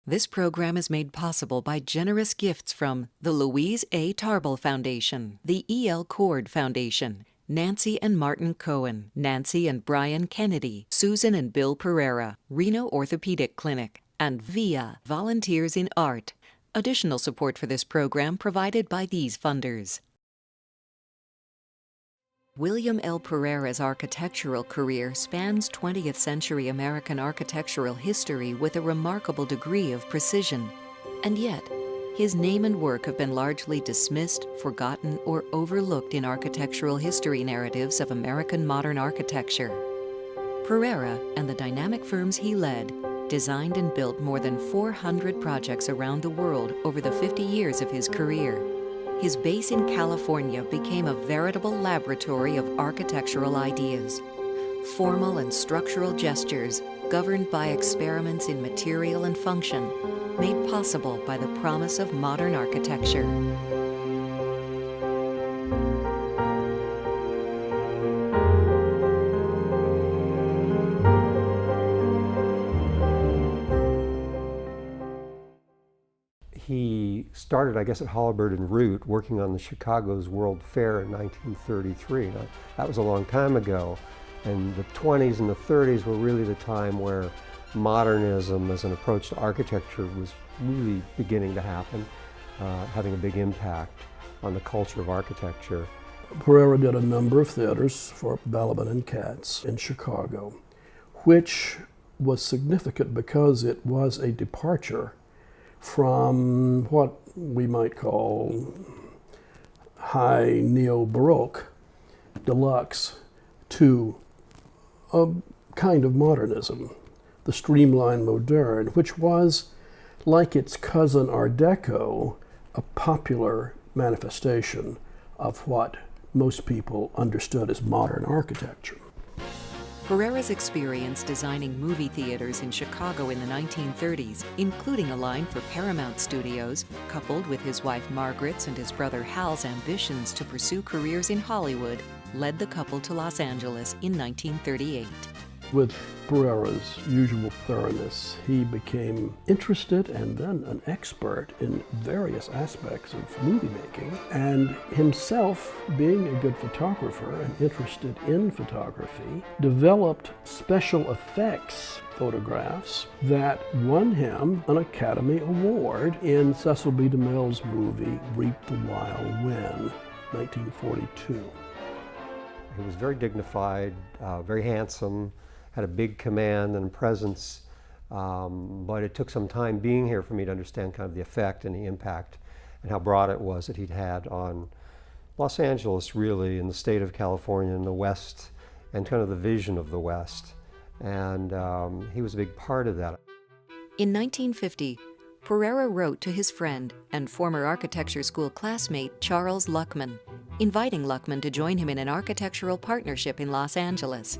This program is made possible by generous gifts from the Louise A. Tarbell Foundation, the E.L. Cord Foundation, Nancy and Martin Cohen, Nancy and Brian Kennedy, Susan and Bill Pereira, Reno Orthopedic Clinic, and VIA, Volunteers in Art. Additional support for this program provided by these funders. William L. Pereira's architectural career spans 20th century American architectural history with a remarkable degree of precision. And yet, his name and work have been largely dismissed, forgotten, or overlooked in architectural history narratives of American modern architecture. Pereira and the dynamic firms he led designed and built more than 400 projects around the world over the 50 years of his career. His base in California became a veritable laboratory of architectural ideas, formal and structural gestures governed by experiments in material and function, made possible by the promise of modern architecture. He started, I guess, at Holabird and Root, working on the Chicago's World Fair in 1933. Now, that was a long time ago, and the 20s and the 30s were really the time where modernism as an approach to architecture was really beginning to happen, having a big impact on the culture of architecture. Pereira did a number of theaters for Balaban and Katz in Chicago, which was significant because it was a departure from what we might call high neo-Baroque deluxe to a kind of modernism, the streamlined modern, which was, like its cousin Art Deco, a popular manifestation of what most people understood as modern architecture. Pereira's experience designing movie theaters in Chicago in the 1930s, including a line for Paramount Studios, coupled with his wife Margaret's and his brother Hal's ambitions to pursue careers in Hollywood, led the couple to Los Angeles in 1938. With Pereira's usual thoroughness, he became interested and then an expert in various aspects of movie making, and himself, being a good photographer and interested in photography, developed special effects photographs that won him an Academy Award in Cecil B. DeMille's movie Reap the Wild Wind, 1942. He was very dignified, very handsome, had a big command and presence, but it took some time being here for me to understand kind of the effect and the impact and how broad it was that he'd had on Los Angeles, really, in the state of California, in the West, and kind of the vision of the West. And he was a big part of that. In 1950, Pereira wrote to his friend and former architecture school classmate Charles Luckman, inviting Luckman to join him in an architectural partnership in Los Angeles.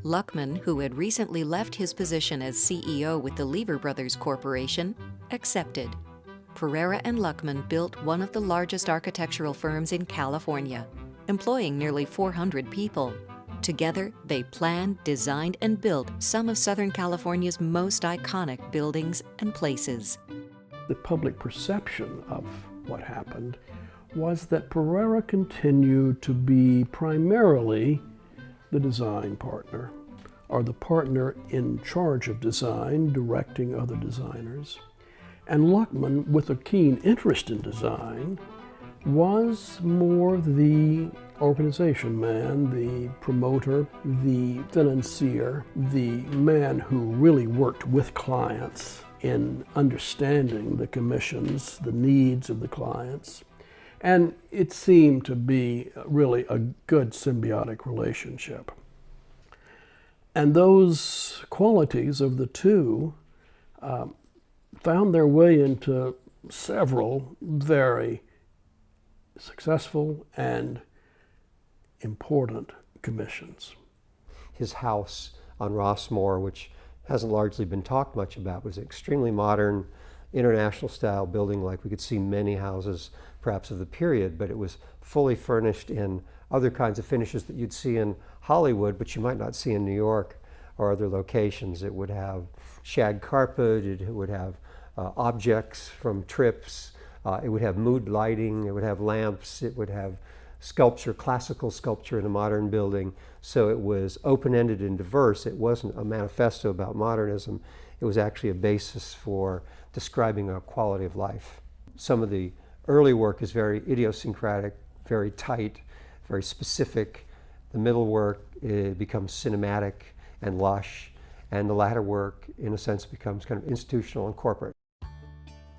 Luckman, who had recently left his position as CEO with the Lever Brothers Corporation, accepted. Pereira and Luckman built one of the largest architectural firms in California, employing nearly 400 people. Together, they planned, designed, and built some of Southern California's most iconic buildings and places. The public perception of what happened was that Pereira continued to be primarily the design partner, or the partner in charge of design, directing other designers. And Luckman, with a keen interest in design, was more the organization man, the promoter, the financier, the man who really worked with clients in understanding the commissions, the needs of the clients. And it seemed to be really a good symbiotic relationship. And those qualities of the two found their way into several very successful and important commissions. His house on Rossmore, which hasn't largely been talked much about, was an extremely modern, international style building, like we could see many houses perhaps of the period, but it was fully furnished in other kinds of finishes that you'd see in Hollywood, but you might not see in New York or other locations. It would have shag carpet, it would have objects from trips. It would have mood lighting, it would have lamps, it would have sculpture, classical sculpture in a modern building. So it was open-ended and diverse. It wasn't a manifesto about modernism. It was actually a basis for describing a quality of life. Some of the early work is very idiosyncratic, very tight, very specific. The middle work, it becomes cinematic and lush, and the latter work, in a sense, becomes kind of institutional and corporate.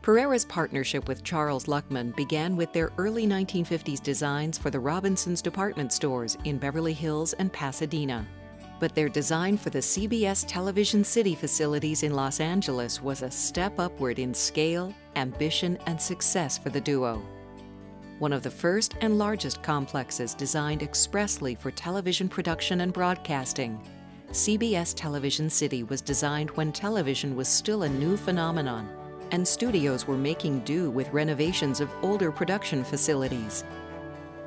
Pereira's partnership with Charles Luckman began with their early 1950s designs for the Robinsons department stores in Beverly Hills and Pasadena. But their design for the CBS Television City facilities in Los Angeles was a step upward in scale, ambition, and success for the duo. One of the first and largest complexes designed expressly for television production and broadcasting, CBS Television City was designed when television was still a new phenomenon, and studios were making do with renovations of older production facilities.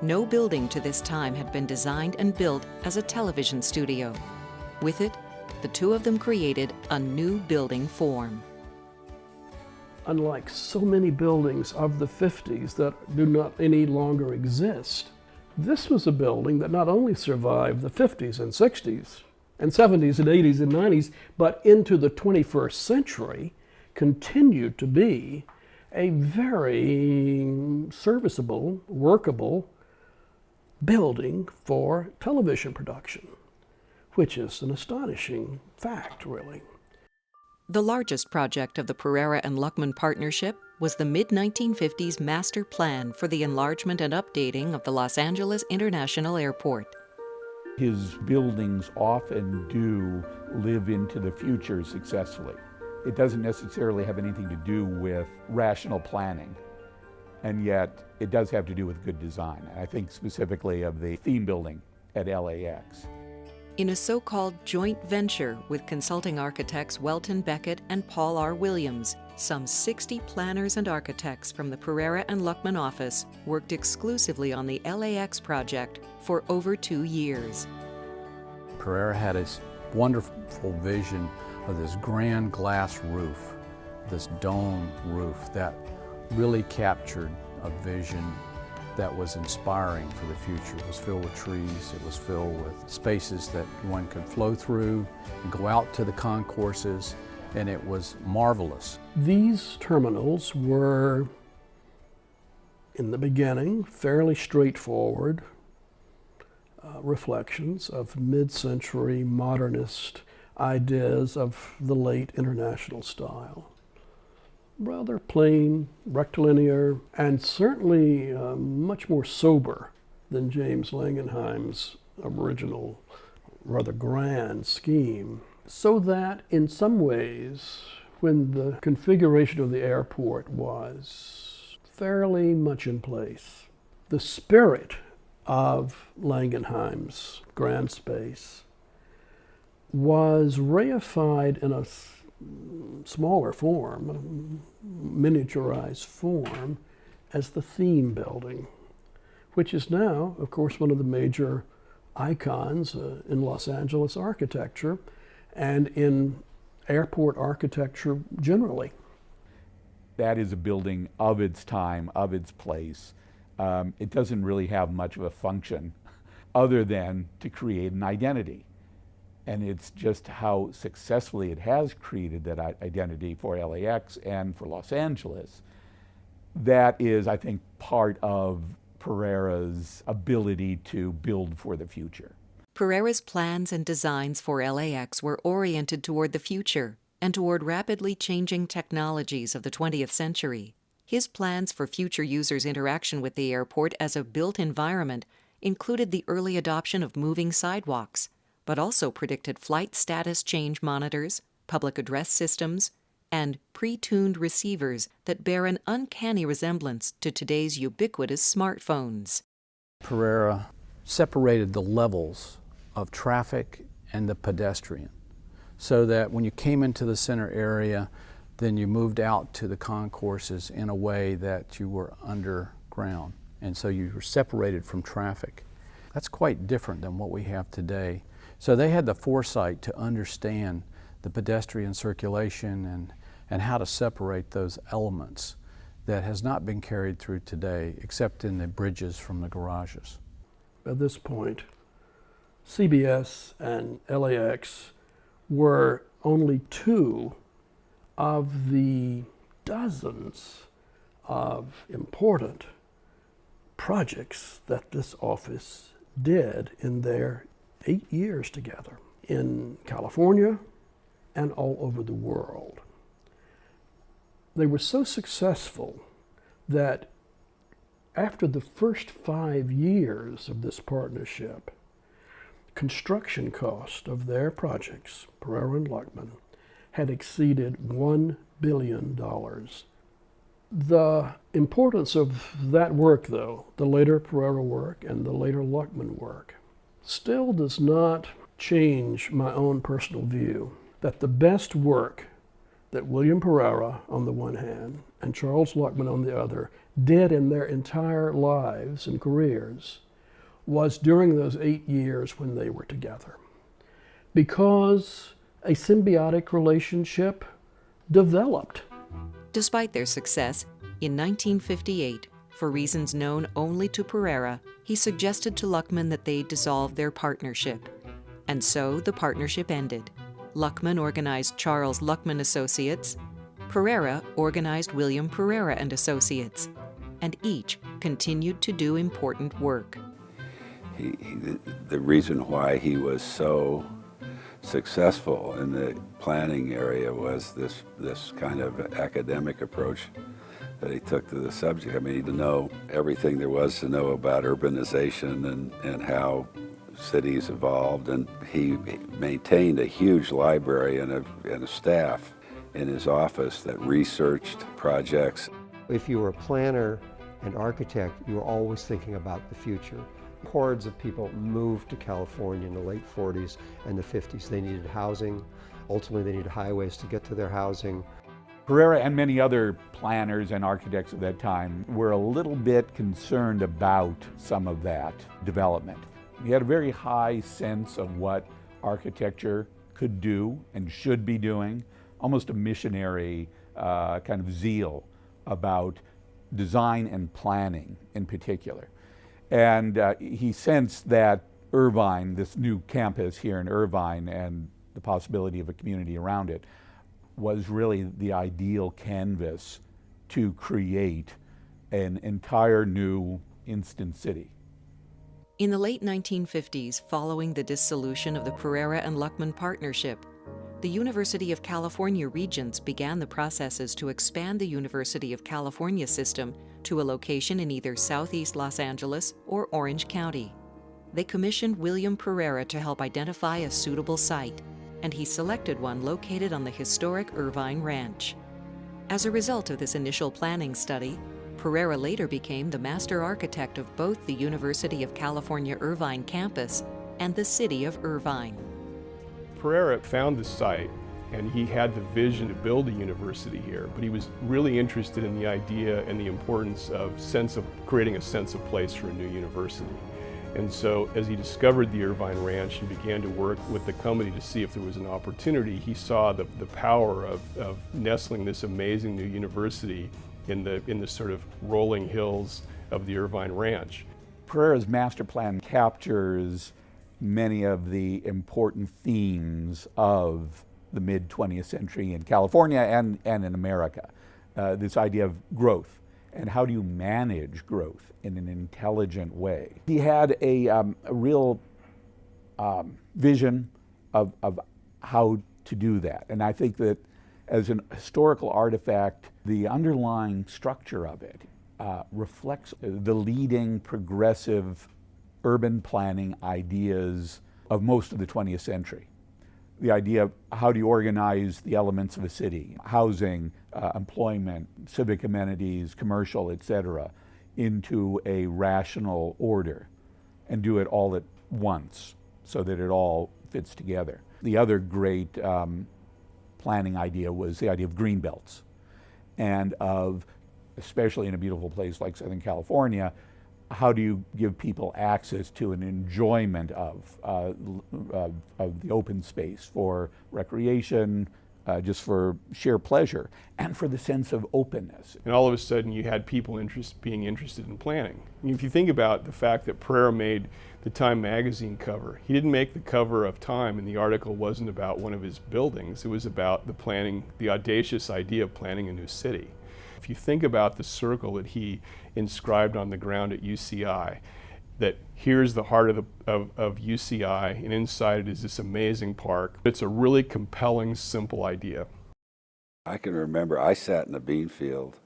No building to this time had been designed and built as a television studio. With it, the two of them created a new building form. Unlike so many buildings of the 50s that do not any longer exist, this was a building that not only survived the 50s and 60s and 70s and 80s and 90s, but into the 21st century continued to be a very serviceable, workable building for television production, which is an astonishing fact, really. The largest project of the Pereira and Luckman partnership was the mid-1950s master plan for the enlargement and updating of the Los Angeles International Airport. His buildings often do live into the future successfully. It doesn't necessarily have anything to do with rational planning, and yet it does have to do with good design. I think specifically of the theme building at LAX. In a so-called joint venture with consulting architects Welton Beckett and Paul R. Williams, some 60 planners and architects from the Pereira and Luckman office worked exclusively on the LAX project for over 2 years. Pereira had his wonderful vision of this grand glass roof, this dome roof that really captured a vision that was inspiring for the future. It was filled with trees, it was filled with spaces that one could flow through and go out to the concourses, and it was marvelous. These terminals were, in the beginning, fairly straightforward reflections of mid-century modernist ideas of the late international style. Rather plain, rectilinear, and certainly much more sober than James Langenheim's original, rather grand scheme. So that in some ways, when the configuration of the airport was fairly much in place, the spirit of Langenheim's grand space was reified in a smaller form, miniaturized form, as the theme building, which is now, of course, one of the major icons in Los Angeles architecture and in airport architecture generally. That is a building of its time, of its place. It doesn't really have much of a function other than to create an identity. And it's just how successfully it has created that identity for LAX and for Los Angeles. That is, I think, part of Pereira's ability to build for the future. Pereira's plans and designs for LAX were oriented toward the future and toward rapidly changing technologies of the 20th century. His plans for future users' interaction with the airport as a built environment included the early adoption of moving sidewalks, but also predicted flight status change monitors, public address systems, and pre-tuned receivers that bear an uncanny resemblance to today's ubiquitous smartphones. Pereira separated the levels of traffic and the pedestrian, so that when you came into the center area, then you moved out to the concourses in a way that you were underground, and so you were separated from traffic. That's quite different than what we have today. So they had the foresight to understand the pedestrian circulation and how to separate those elements that has not been carried through today except in the bridges from the garages. At this point, CBS and LAX were only two of the dozens of important projects that this office did in their 8 years together in California and all over the world. They were so successful that after the first 5 years of this partnership, construction cost of their projects, Pereira and Luckman, had exceeded $1 billion. The importance of that work, though, the later Pereira work and the later Luckman work, still does not change my own personal view that the best work that William Pereira on the one hand and Charles Luckman on the other did in their entire lives and careers was during those 8 years when they were together. Because a symbiotic relationship developed. Despite their success, in 1958, for reasons known only to Pereira, he suggested to Luckman that they dissolve their partnership. And so the partnership ended. Luckman organized Charles Luckman Associates, Pereira organized William Pereira and Associates, and each continued to do important work. The reason why he was so successful in the planning area was this kind of academic approach that he took to the subject. I mean, he didn't know everything there was to know about urbanization and how cities evolved, and he maintained a huge library and a staff in his office that researched projects. If you were a planner and architect, you were always thinking about the future. Hordes of people moved to California in the late 40s and the 50s. They needed housing. Ultimately, they needed highways to get to their housing. Pereira and many other planners and architects of that time were a little bit concerned about some of that development. He had a very high sense of what architecture could do and should be doing, almost a missionary kind of zeal about design and planning in particular. And he sensed that Irvine, this new campus here in Irvine and the possibility of a community around it, was really the ideal canvas to create an entire new instant city. In the late 1950s, following the dissolution of the Pereira and Luckman partnership, the University of California Regents began the processes to expand the University of California system to a location in either Southeast Los Angeles or Orange County. They commissioned William Pereira to help identify a suitable site, and he selected one located on the historic Irvine Ranch. As a result of this initial planning study, Pereira later became the master architect of both the University of California Irvine campus and the city of Irvine. Pereira found the site and he had the vision to build a university here, but he was really interested in the idea and the importance of creating a sense of place for a new university. And so as he discovered the Irvine Ranch and began to work with the company to see if there was an opportunity, he saw the power of nestling this amazing new university in the sort of rolling hills of the Irvine Ranch. Pereira's master plan captures many of the important themes of the mid-20th century in California and in America. This idea of growth and how do you manage growth in an intelligent way. He had a real vision of how to do that. And I think that as an historical artifact, the underlying structure of it reflects the leading progressive urban planning ideas of most of the 20th century. The idea of how do you organize the elements of a city, housing, employment, civic amenities, commercial, etc., into a rational order and do it all at once so that it all fits together. The other great planning idea was the idea of green belts and of, especially in a beautiful place like Southern California, how do you give people access to an enjoyment of the open space for recreation, just for sheer pleasure and for the sense of openness. And all of a sudden you had people being interested in planning. I mean, if you think about the fact that Pereira made the Time magazine cover, he didn't make the cover of Time, and the article wasn't about one of his buildings. It was about the audacious idea of planning a new city. If you think about the circle that he inscribed on the ground at UCI, that here's the heart of UCI, and inside it is this amazing park. It's a really compelling, simple idea. I can remember I sat in a bean field.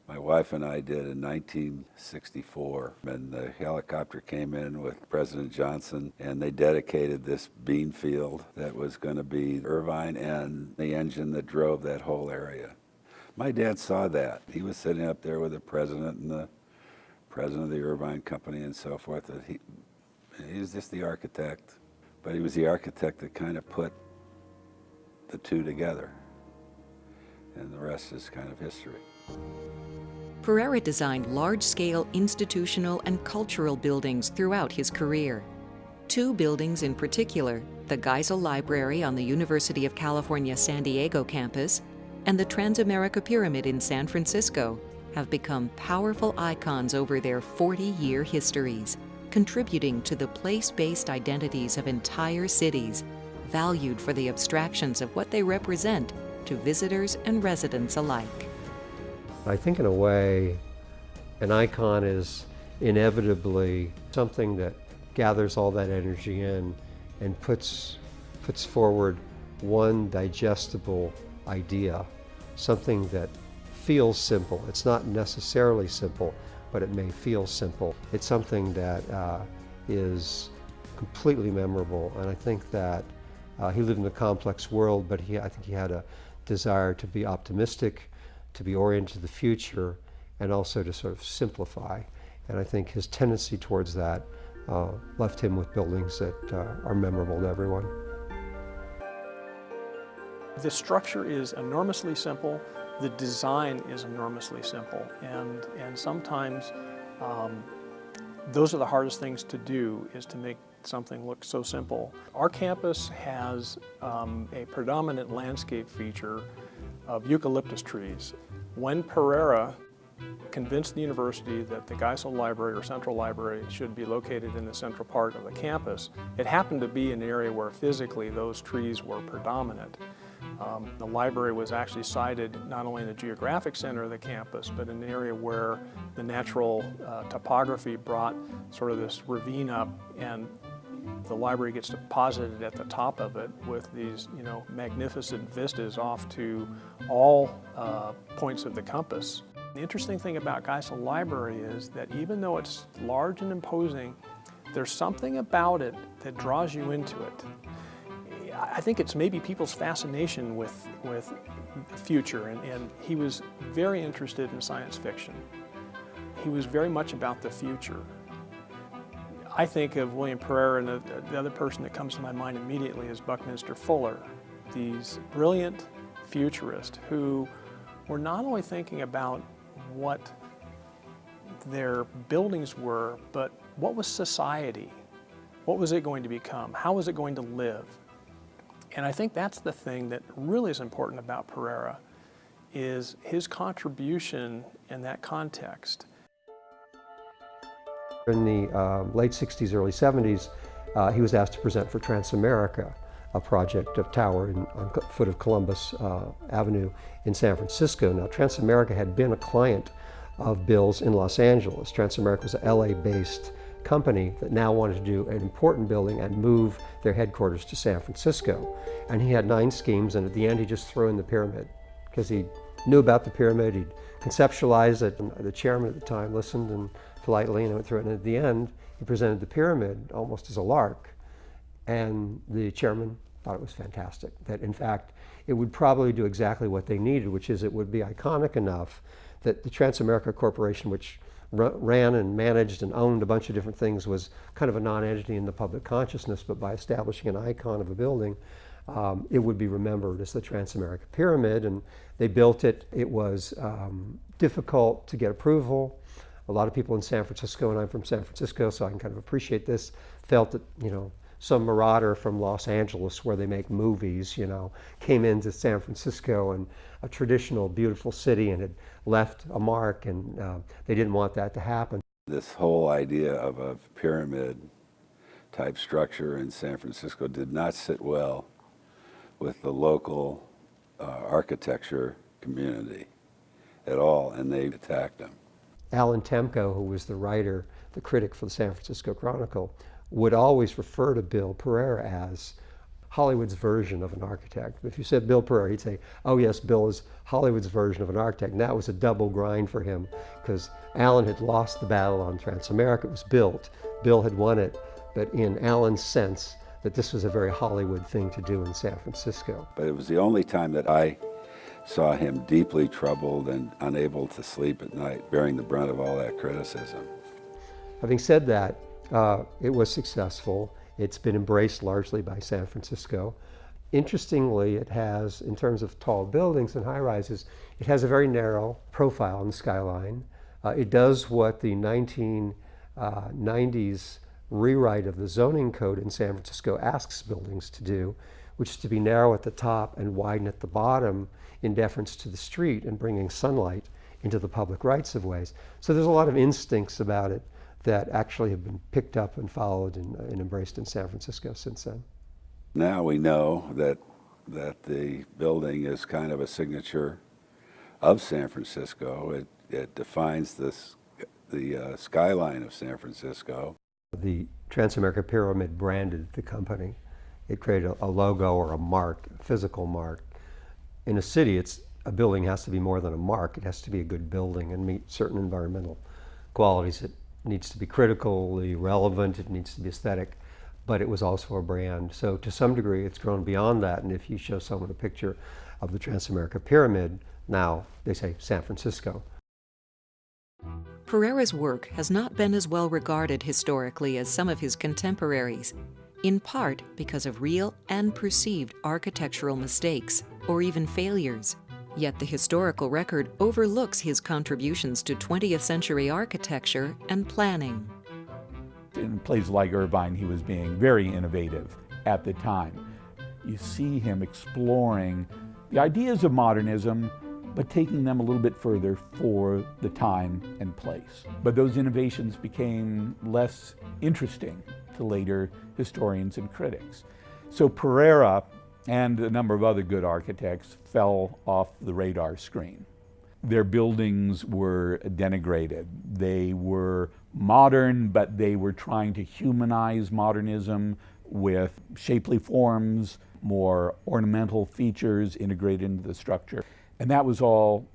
My wife and I did in 1964, and the helicopter came in with President Johnson, and they dedicated this bean field that was going to be Irvine and the engine that drove that whole area. My dad saw that. He was sitting up there with the president and the president of the Irvine Company and so forth. That he was just the architect, but he was the architect that kind of put the two together, and the rest is kind of history. Pereira designed large-scale institutional and cultural buildings throughout his career. Two buildings in particular, the Geisel Library on the University of California San Diego campus and the Transamerica Pyramid in San Francisco, have become powerful icons over their 40-year histories, contributing to the place-based identities of entire cities, valued for the abstractions of what they represent to visitors and residents alike. I think in a way, an icon is inevitably something that gathers all that energy in and puts forward one digestible idea, something that feels simple. It's not necessarily simple, but it may feel simple. It's something that is completely memorable, and I think that he lived in a complex world, but I think he had a desire to be optimistic, to be oriented to the future, and also to sort of simplify. And I think his tendency towards that left him with buildings that are memorable to everyone. The structure is enormously simple. The design is enormously simple. And sometimes those are the hardest things to do, is to make something look so simple. Our campus has a predominant landscape feature of eucalyptus trees. When Pereira convinced the university that the Geisel Library or Central Library should be located in the central part of the campus, it happened to be an area where physically those trees were predominant. The library was actually sited not only in the geographic center of the campus, but in an area where the natural topography brought sort of this ravine up, and the library gets deposited at the top of it with these, magnificent vistas off to all points of the compass. The interesting thing about Geisel Library is that even though it's large and imposing, there's something about it that draws you into it. I think it's maybe people's fascination with the future, and he was very interested in science fiction. He was very much about the future. I think of William Pereira, and the other person that comes to my mind immediately is Buckminster Fuller, these brilliant futurists who were not only thinking about what their buildings were, but what was society? What was it going to become? How was it going to live? And I think that's the thing that really is important about Pereira, is his contribution in that context. In the late 60s, early 70s, he was asked to present for Transamerica, a project of tower on foot of Columbus Avenue in San Francisco. Now, Transamerica had been a client of Bill's in Los Angeles. Transamerica was a LA-based company that now wanted to do an important building and move their headquarters to San Francisco. And he had 9 schemes, and at the end he just threw in the pyramid because he knew about the pyramid, he'd conceptualized it, and the chairman at the time listened and politely and went through it, and at the end he presented the pyramid almost as a lark, and the chairman thought it was fantastic, that in fact it would probably do exactly what they needed, which is it would be iconic enough that the Transamerica Corporation, which ran and managed and owned a bunch of different things, was kind of a non-entity in the public consciousness, but by establishing an icon of a building, it would be remembered as the Transamerica Pyramid. And they built it. It was difficult to get approval. A lot of people in San Francisco, and I'm from San Francisco, so I can kind of appreciate this, felt that some marauder from Los Angeles, where they make movies, came into San Francisco, and a traditional, beautiful city, and had left a mark, and they didn't want that to happen. This whole idea of a pyramid type structure in San Francisco did not sit well with the local architecture community at all, and they attacked them. Alan Temko, who was the writer, the critic for the San Francisco Chronicle, would always refer to Bill Pereira as Hollywood's version of an architect. If you said Bill Pereira, he'd say, oh yes, Bill is Hollywood's version of an architect. And that was a double grind for him, because Alan had lost the battle on Transamerica. It was built. Bill had won it, but in Alan's sense, that this was a very Hollywood thing to do in San Francisco. But it was the only time that I saw him deeply troubled and unable to sleep at night, bearing the brunt of all that criticism. Having said that, it was successful. It's been embraced largely by San Francisco. Interestingly, it has, in terms of tall buildings and high-rises, it has a very narrow profile in the skyline. It does what the 1990s rewrite of the zoning code in San Francisco asks buildings to do, which is to be narrow at the top and widen at the bottom in deference to the street and bringing sunlight into the public rights-of-ways. So there's a lot of instincts about it that actually have been picked up and followed and embraced in San Francisco since then. Now we know that the building is kind of a signature of San Francisco. It defines the skyline of San Francisco. The Transamerica Pyramid branded the company. It created a logo or a mark, a physical mark. In a city, a building has to be more than a mark. It has to be a good building and meet certain environmental qualities. It needs to be critically relevant, it needs to be aesthetic, but it was also a brand. So to some degree, it's grown beyond that, and if you show someone a picture of the Transamerica Pyramid, now they say San Francisco. Pereira's work has not been as well regarded historically as some of his contemporaries, in part because of real and perceived architectural mistakes, or even failures. Yet the historical record overlooks his contributions to 20th century architecture and planning. In places like Irvine, he was being very innovative at the time. You see him exploring the ideas of modernism, but taking them a little bit further for the time and place. But those innovations became less interesting to later historians and critics. So Pereira and a number of other good architects fell off the radar screen. Their buildings were denigrated. They were modern, but they were trying to humanize modernism with shapely forms, more ornamental features integrated into the structure. And that was all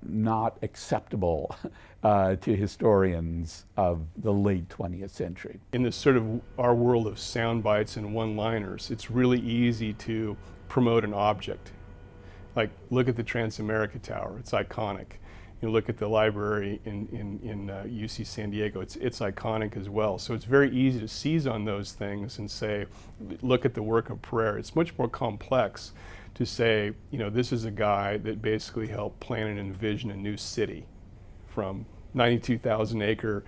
not acceptable to historians of the late 20th century. In this sort of our world of sound bites and one-liners, it's really easy to promote an object. Like, look at the Transamerica Tower, it's iconic. You look at the library in UC San Diego, it's iconic as well. So it's very easy to seize on those things and say, look at the work of Pereira. It's much more complex to say, this is a guy that basically helped plan and envision a new city, from 92,000 acre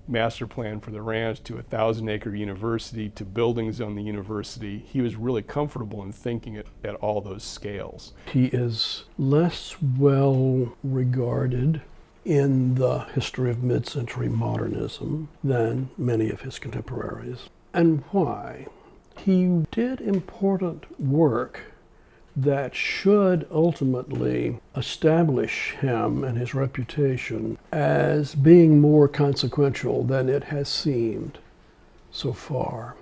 master plan for the ranch to a 1,000-acre university to buildings on the university. He was really comfortable in thinking at all those scales. He is less well regarded in the history of mid-century modernism than many of his contemporaries. And why? He did important work that should ultimately establish him and his reputation as being more consequential than it has seemed so far.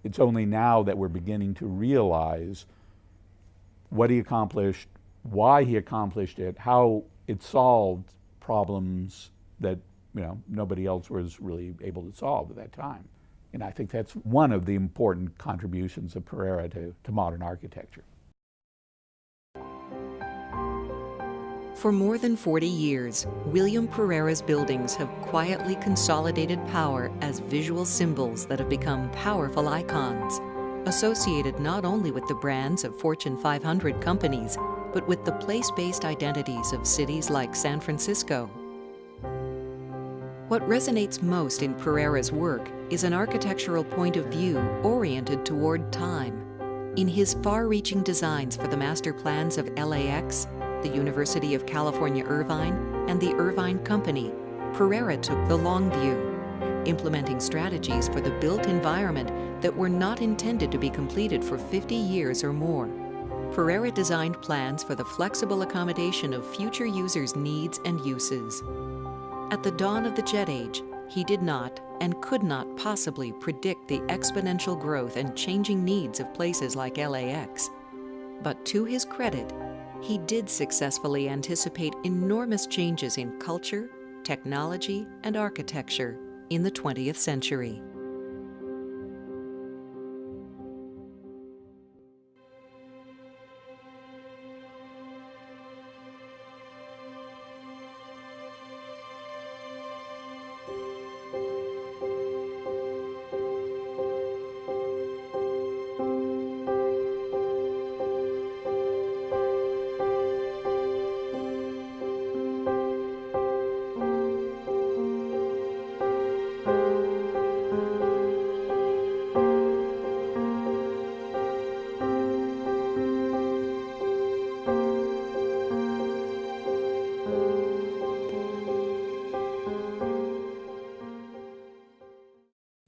It's only now that we're beginning to realize what he accomplished, why he accomplished it, how it solved problems that nobody else was really able to solve at that time. And I think that's one of the important contributions of Pereira to modern architecture. For more than 40 years, William Pereira's buildings have quietly consolidated power as visual symbols that have become powerful icons, associated not only with the brands of Fortune 500 companies, but with the place-based identities of cities like San Francisco. What resonates most in Pereira's work is an architectural point of view oriented toward time. In his far-reaching designs for the master plans of LAX, the University of California Irvine, and the Irvine Company, Pereira took the long view, implementing strategies for the built environment that were not intended to be completed for 50 years or more. Pereira designed plans for the flexible accommodation of future users' needs and uses. At the dawn of the jet age, he did not and could not possibly predict the exponential growth and changing needs of places like LAX. But to his credit, he did successfully anticipate enormous changes in culture, technology, and architecture in the 20th century.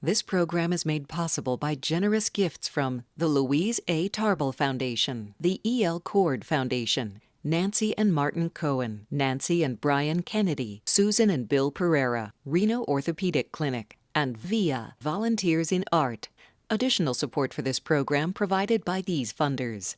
This program is made possible by generous gifts from the Louise A. Tarbell Foundation, the E.L. Cord Foundation, Nancy and Martin Cohen, Nancy and Brian Kennedy, Susan and Bill Pereira, Reno Orthopedic Clinic, and VIA, Volunteers in Art. Additional support for this program provided by these funders.